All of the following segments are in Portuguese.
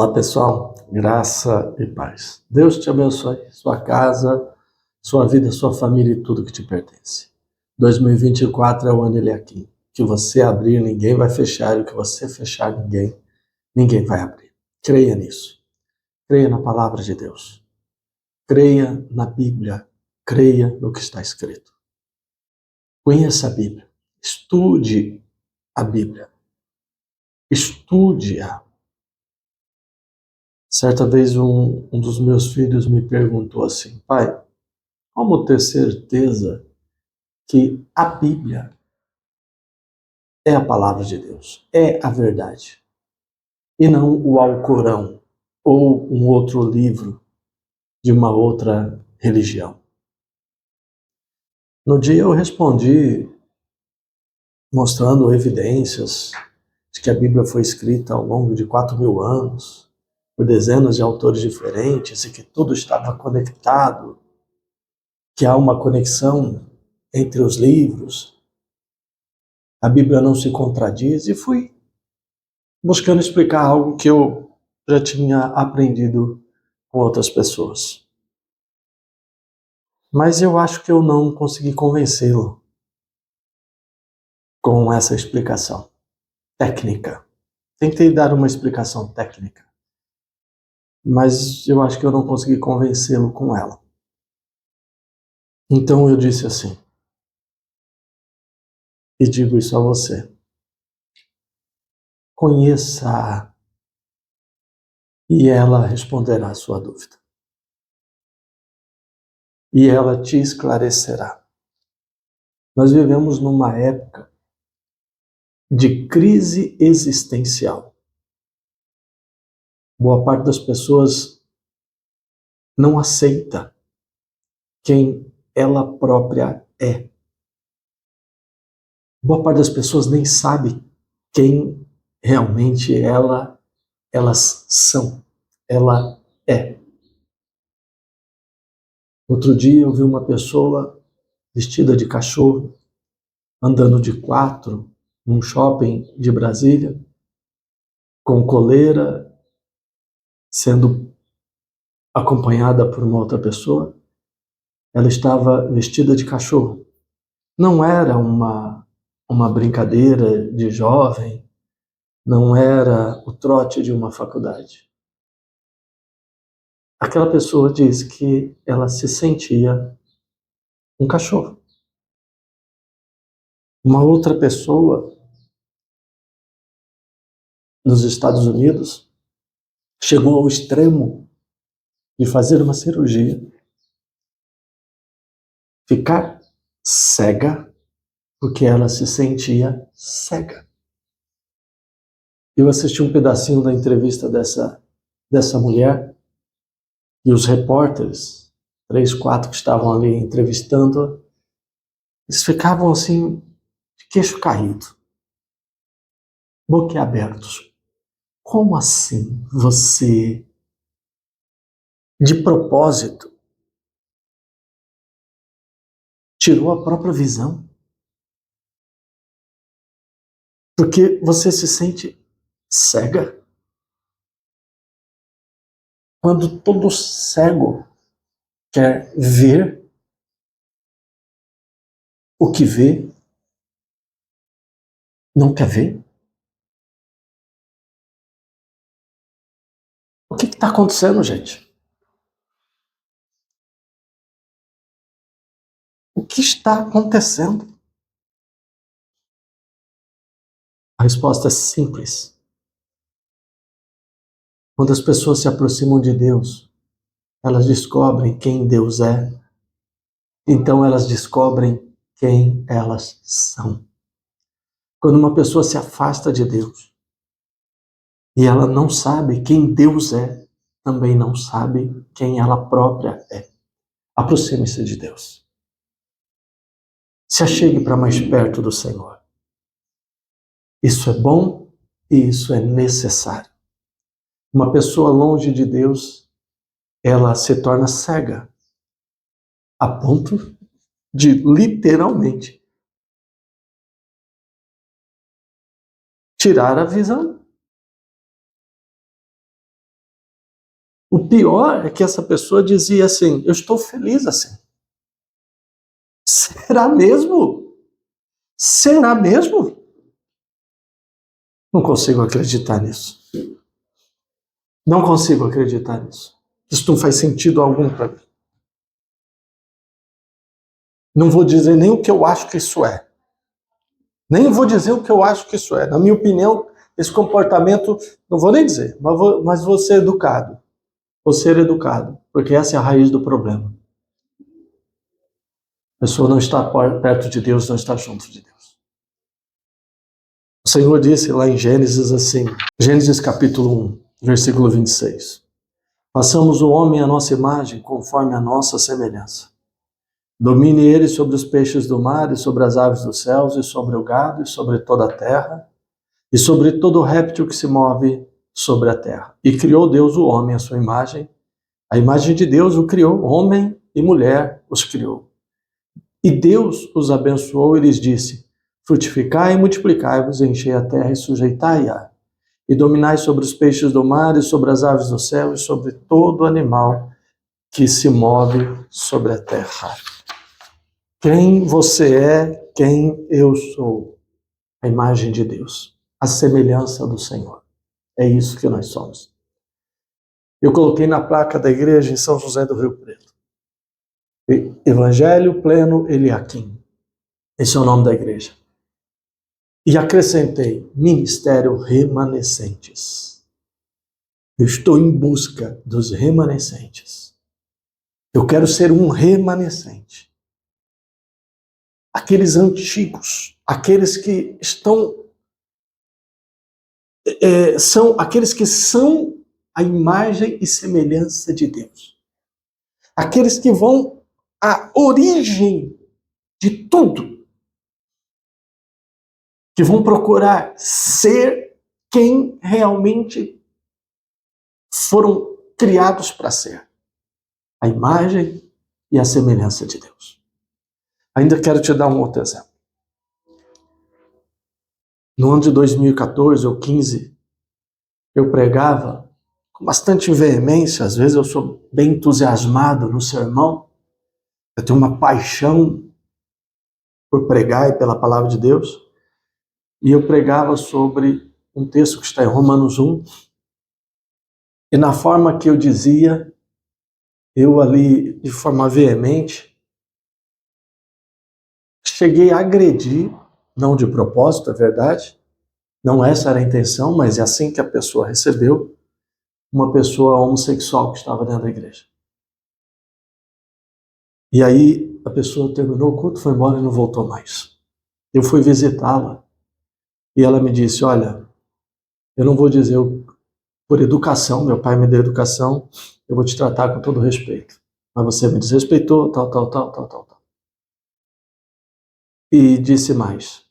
Olá pessoal, graça e paz. Deus te abençoe, sua casa, sua vida, sua família e tudo que te pertence. 2024 é o ano ele aqui. O que você abrir, ninguém vai fechar, e o que você fechar, ninguém vai abrir. Creia nisso. Creia na palavra de Deus. Creia na Bíblia. Creia no que está escrito. Conheça a Bíblia. Estude a Bíblia. Estude-a. Certa vez um dos meus filhos me perguntou assim: pai, como ter certeza que a Bíblia é a palavra de Deus, é a verdade, e não o Alcorão ou um outro livro de uma outra religião? No dia eu respondi mostrando evidências de que a Bíblia foi escrita ao longo de 4.000 anos, por dezenas de autores diferentes, e que tudo estava conectado, que há uma conexão entre os livros, a Bíblia não se contradiz, e fui buscando explicar algo que eu já tinha aprendido com outras pessoas. Mas eu acho que eu não consegui convencê-lo com essa explicação técnica. Tentei dar uma explicação técnica, mas eu acho que eu não consegui convencê-lo com ela. Então eu disse assim, e digo isso a você: conheça e ela responderá a sua dúvida. E ela te esclarecerá. Nós vivemos numa época de crise existencial. Boa parte das pessoas não aceita quem ela própria é. Boa parte das pessoas nem sabe quem realmente elas são. Ela é. Outro dia eu vi uma pessoa vestida de cachorro, andando de 4 num shopping de Brasília, com coleira, sendo acompanhada por uma outra pessoa. Ela estava vestida de cachorro. Não era uma brincadeira de jovem, não era o trote de uma faculdade. Aquela pessoa disse que ela se sentia um cachorro. Uma outra pessoa nos Estados Unidos chegou ao extremo de fazer uma cirurgia, ficar cega, porque ela se sentia cega. Eu assisti um pedacinho da entrevista dessa mulher, e os repórteres, 3, 4 que estavam ali entrevistando, eles ficavam assim, de queixo caído, boquiabertos. Como assim você, de propósito, tirou a própria visão? Porque você se sente cega? Quando todo cego quer ver o que vê, não quer ver? O que está acontecendo, gente? O que está acontecendo? A resposta é simples. Quando as pessoas se aproximam de Deus, elas descobrem quem Deus é. Então elas descobrem quem elas são. Quando uma pessoa se afasta de Deus e ela não sabe quem Deus é, também não sabe quem ela própria é. Aproxime-se de Deus. Se achegue para mais perto do Senhor. Isso é bom e isso é necessário. Uma pessoa longe de Deus, ela se torna cega, a ponto de literalmente tirar a visão. O pior é que essa pessoa dizia assim: eu estou feliz assim. Será mesmo? Será mesmo? Não consigo acreditar nisso. Não consigo acreditar nisso. Isso não faz sentido algum para mim. Não vou dizer nem o que eu acho que isso é. Nem vou dizer o que eu acho que isso é. Na minha opinião, esse comportamento, não vou nem dizer, mas vou ser educado. Vou ser educado, porque essa é a raiz do problema. A pessoa não está perto de Deus, não está junto de Deus. O Senhor disse lá em Gênesis assim, Gênesis capítulo 1, versículo 26. Façamos o homem à nossa imagem, conforme a nossa semelhança. Domine ele sobre os peixes do mar, e sobre as aves dos céus, e sobre o gado, e sobre toda a terra, e sobre todo réptil que se move sobre a terra. E criou Deus o homem à sua imagem. A imagem de Deus o criou, homem e mulher os criou. E Deus os abençoou e lhes disse: frutificai e multiplicai-vos, enchei a terra e sujeitai-a, e dominai sobre os peixes do mar, e sobre as aves do céu, e sobre todo animal que se move sobre a terra. Quem você é, quem eu sou. A imagem de Deus, a semelhança do Senhor. É isso que nós somos. Eu coloquei na placa da igreja em São José do Rio Preto: Evangelho Pleno Eliakim. Esse é o nome da igreja. E acrescentei: Ministério Remanescentes. Eu estou em busca dos remanescentes. Eu quero ser um remanescente. Aqueles antigos, aqueles que estão são aqueles que são a imagem e semelhança de Deus. Aqueles que vão à origem de tudo. Que vão procurar ser quem realmente foram criados para ser. A imagem e a semelhança de Deus. Ainda quero te dar um outro exemplo. No ano de 2014 ou 15, eu pregava com bastante veemência, às vezes eu sou bem entusiasmado no sermão, eu tenho uma paixão por pregar e pela palavra de Deus, e eu pregava sobre um texto que está em Romanos 1, e na forma que eu dizia, eu ali, de forma veemente, cheguei a agredir, não de propósito, é verdade, não essa era a intenção, mas é assim que a pessoa recebeu, uma pessoa homossexual que estava dentro da igreja. E aí a pessoa terminou o culto, foi embora e não voltou mais. Eu fui visitá-la e ela me disse: olha, eu não vou dizer por educação, meu pai me deu educação, eu vou te tratar com todo respeito. Mas você me desrespeitou, tal. E disse mais: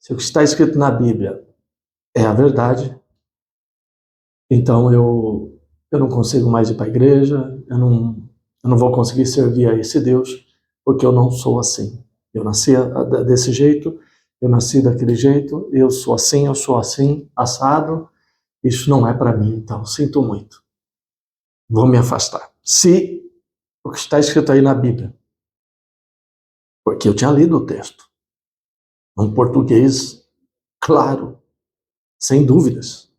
se o que está escrito na Bíblia é a verdade, então eu não consigo mais ir para a igreja, eu não vou conseguir servir a esse Deus, porque eu não sou assim. Eu nasci desse jeito, eu nasci daquele jeito, eu sou assim, assado, isso não é para mim, então sinto muito. Vou me afastar. Se o que está escrito aí na Bíblia, porque eu tinha lido o texto, um português claro, sem dúvidas.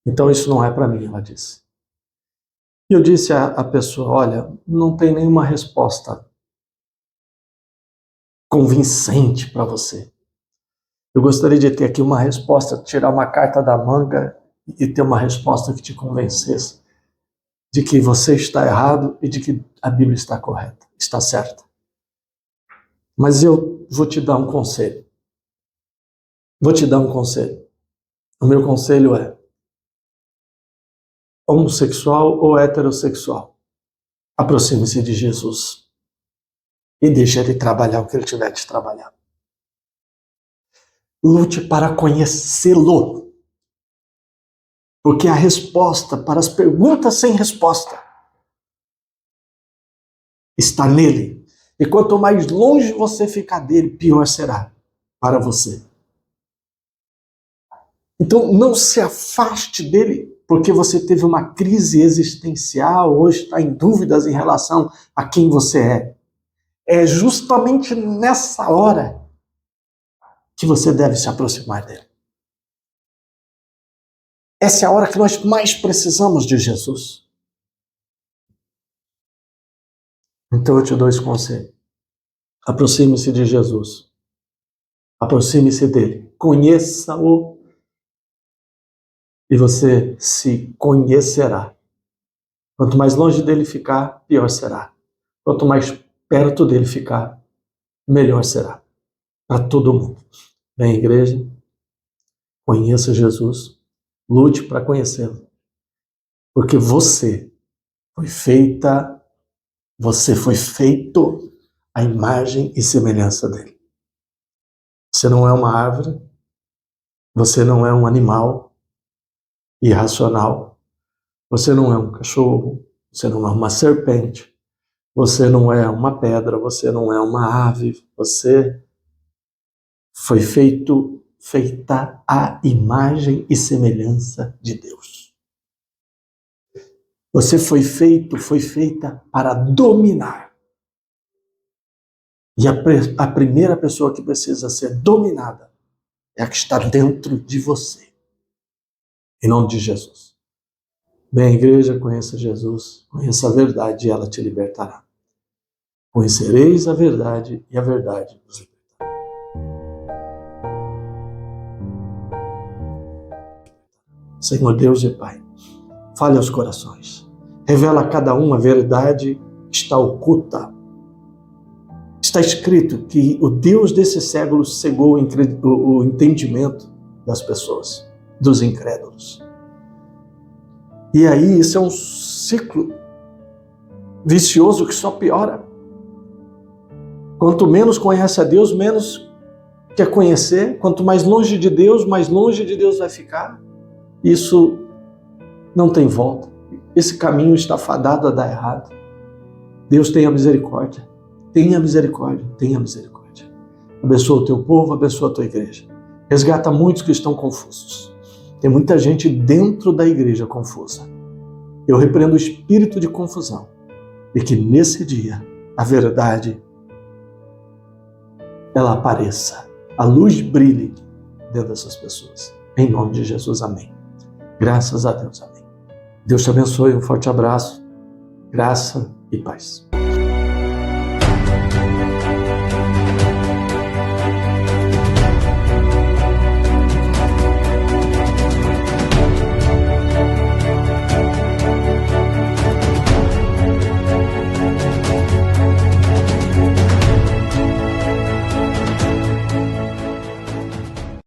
Então isso não é para mim, ela disse. E eu disse à pessoa: olha, não tem nenhuma resposta convincente para você. Eu gostaria de ter aqui uma resposta, tirar uma carta da manga e ter uma resposta que te convencesse de que você está errado e de que a Bíblia está correta, está certa. Mas eu vou te dar um conselho. Vou te dar um conselho. O meu conselho é: homossexual ou heterossexual, aproxime-se de Jesus e deixe ele trabalhar o que ele tiver de trabalhar. Lute para conhecê-lo, porque a resposta para as perguntas sem resposta está nele. E quanto mais longe você ficar dele, pior será para você. Então não se afaste dele porque você teve uma crise existencial, hoje está em dúvidas em relação a quem você é. É justamente nessa hora que você deve se aproximar dele. Essa é a hora que nós mais precisamos de Jesus. Então eu te dou esse conselho. Aproxime-se de Jesus. Aproxime-se dele. Conheça-o. E você se conhecerá. Quanto mais longe dele ficar, pior será. Quanto mais perto dele ficar, melhor será. Para todo mundo. Vem, igreja. Conheça Jesus. Lute para conhecê-lo. Porque você foi feito à imagem e semelhança dele. Você não é uma árvore, você não é um animal irracional, você não é um cachorro, você não é uma serpente, você não é uma pedra, você não é uma ave, você foi feita à imagem e semelhança de Deus. Você foi feita para dominar. E a primeira pessoa que precisa ser dominada é a que está dentro de você. Em nome de Jesus. Bem, igreja, conheça Jesus, conheça a verdade e ela te libertará. Conhecereis a verdade e a verdade vos libertará. Senhor Deus e Pai, fale aos corações. Revela a cada um a verdade que está oculta. Está escrito que o Deus desse século cegou o entendimento das pessoas, dos incrédulos. E aí isso é um ciclo vicioso que só piora. Quanto menos conhece a Deus, menos quer conhecer. Quanto mais longe de Deus, mais longe de Deus vai ficar. Isso não tem volta. Esse caminho está fadado a dar errado. Deus tenha misericórdia. Tenha misericórdia, tenha misericórdia. Abençoa o teu povo, abençoa a tua igreja. Resgata muitos que estão confusos. Tem muita gente dentro da igreja confusa. Eu repreendo o espírito de confusão e que nesse dia a verdade ela apareça, a luz brilhe dentro dessas pessoas. Em nome de Jesus, amém. Graças a Deus, amém. Deus te abençoe, um forte abraço, graça e paz.